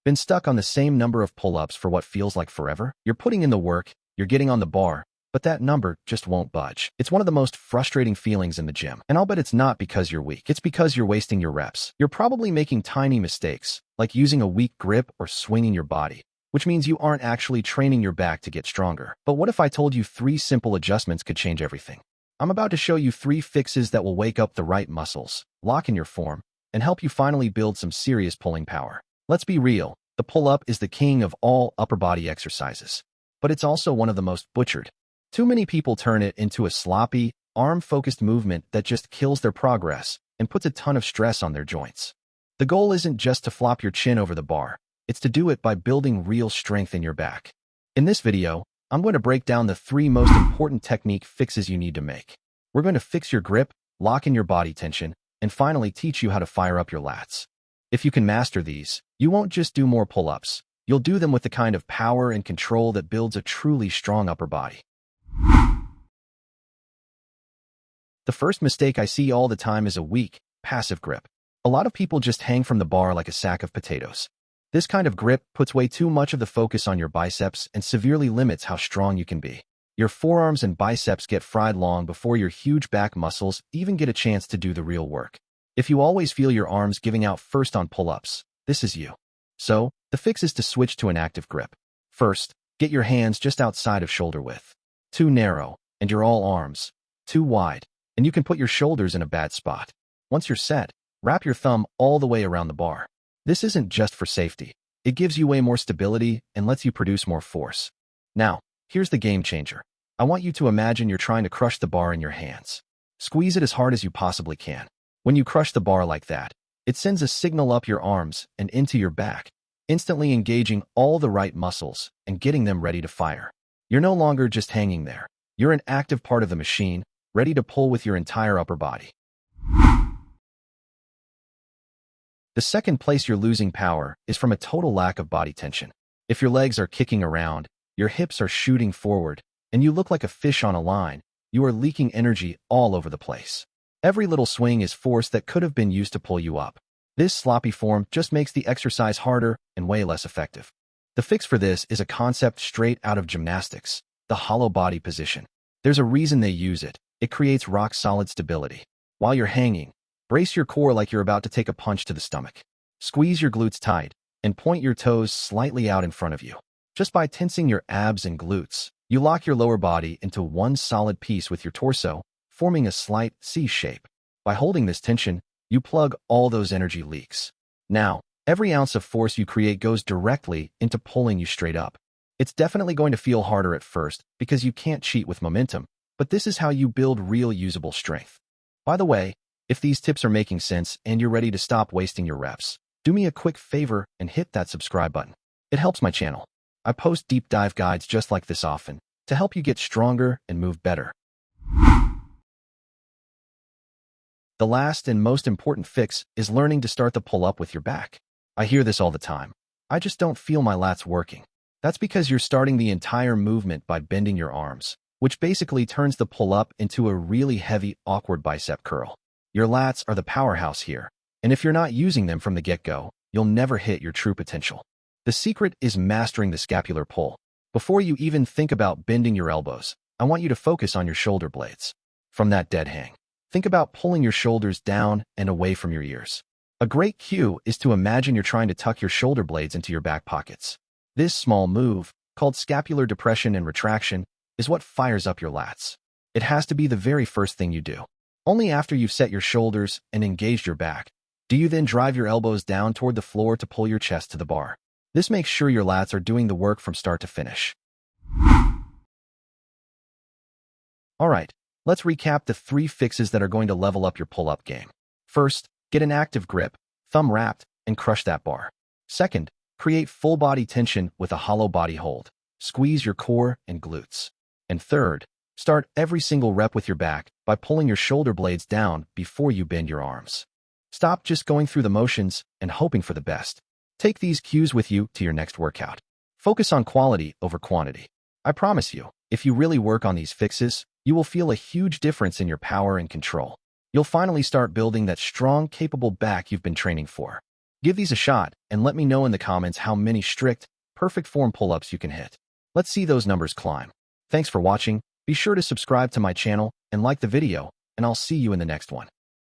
Been stuck on the same number of pull-ups for what feels like forever? You're putting in the work, you're getting on the bar, but that number just won't budge. It's one of the most frustrating feelings in the gym. And I'll bet it's not because you're weak. It's because you're wasting your reps. You're probably making tiny mistakes, like using a weak grip or swinging your body, which means you aren't actually training your back to get stronger. But what if I told you 3 simple adjustments could change everything? I'm about to show you 3 fixes that will wake up the right muscles, lock in your form, and help you finally build some serious pulling power. Let's be real, the pull-up is the king of all upper body exercises, but it's also one of the most butchered. Too many people turn it into a sloppy, arm-focused movement that just kills their progress and puts a ton of stress on their joints. The goal isn't just to flop your chin over the bar, it's to do it by building real strength in your back. In this video, I'm going to break down the 3 most important technique fixes you need to make. We're going to fix your grip, lock in your body tension, and finally teach you how to fire up your lats. If you can master these, you won't just do more pull-ups, you'll do them with the kind of power and control that builds a truly strong upper body. The first mistake I see all the time is a weak, passive grip. A lot of people just hang from the bar like a sack of potatoes. This kind of grip puts way too much of the focus on your biceps and severely limits how strong you can be. Your forearms and biceps get fried long before your huge back muscles even get a chance to do the real work. If you always feel your arms giving out first on pull-ups, this is you. So, the fix is to switch to an active grip. First, get your hands just outside of shoulder width. Too narrow, and you're all arms. Too wide, and you can put your shoulders in a bad spot. Once you're set, wrap your thumb all the way around the bar. This isn't just for safety. It gives you way more stability and lets you produce more force. Now, here's the game changer. I want you to imagine you're trying to crush the bar in your hands. Squeeze it as hard as you possibly can. When you crush the bar like that, it sends a signal up your arms and into your back, instantly engaging all the right muscles and getting them ready to fire. You're no longer just hanging there. You're an active part of the machine, ready to pull with your entire upper body. The second place you're losing power is from a total lack of body tension. If your legs are kicking around, your hips are shooting forward, and you look like a fish on a line, you are leaking energy all over the place. Every little swing is force that could have been used to pull you up. This sloppy form just makes the exercise harder and way less effective. The fix for this is a concept straight out of gymnastics, the hollow body position. There's a reason they use it. It creates rock-solid stability. While you're hanging, brace your core like you're about to take a punch to the stomach. Squeeze your glutes tight and point your toes slightly out in front of you. Just by tensing your abs and glutes, you lock your lower body into one solid piece with your torso, forming a slight C shape. By holding this tension, you plug all those energy leaks. Now, every ounce of force you create goes directly into pulling you straight up. It's definitely going to feel harder at first because you can't cheat with momentum, but this is how you build real usable strength. By the way, if these tips are making sense and you're ready to stop wasting your reps, do me a quick favor and hit that subscribe button. It helps my channel. I post deep dive guides just like this often to help you get stronger and move better. The last and most important fix is learning to start the pull-up with your back. I hear this all the time. I just don't feel my lats working. That's because you're starting the entire movement by bending your arms, which basically turns the pull-up into a really heavy, awkward bicep curl. Your lats are the powerhouse here, and if you're not using them from the get-go, you'll never hit your true potential. The secret is mastering the scapular pull. Before you even think about bending your elbows, I want you to focus on your shoulder blades. From that dead hang, think about pulling your shoulders down and away from your ears. A great cue is to imagine you're trying to tuck your shoulder blades into your back pockets. This small move, called scapular depression and retraction, is what fires up your lats. It has to be the very first thing you do. Only after you've set your shoulders and engaged your back, do you then drive your elbows down toward the floor to pull your chest to the bar. This makes sure your lats are doing the work from start to finish. Alright, let's recap the 3 fixes that are going to level up your pull-up game. First, get an active grip, thumb wrapped, and crush that bar. Second, create full body tension with a hollow body hold. Squeeze your core and glutes. And third, start every single rep with your back by pulling your shoulder blades down before you bend your arms. Stop just going through the motions and hoping for the best. Take these cues with you to your next workout. Focus on quality over quantity. I promise you, if you really work on these fixes, you will feel a huge difference in your power and control. You'll finally start building that strong, capable back you've been training for. Give these a shot and let me know in the comments how many strict, perfect form pull-ups you can hit. Let's see those numbers climb. Thanks for watching. Be sure to subscribe to my channel and like the video, and I'll see you in the next one.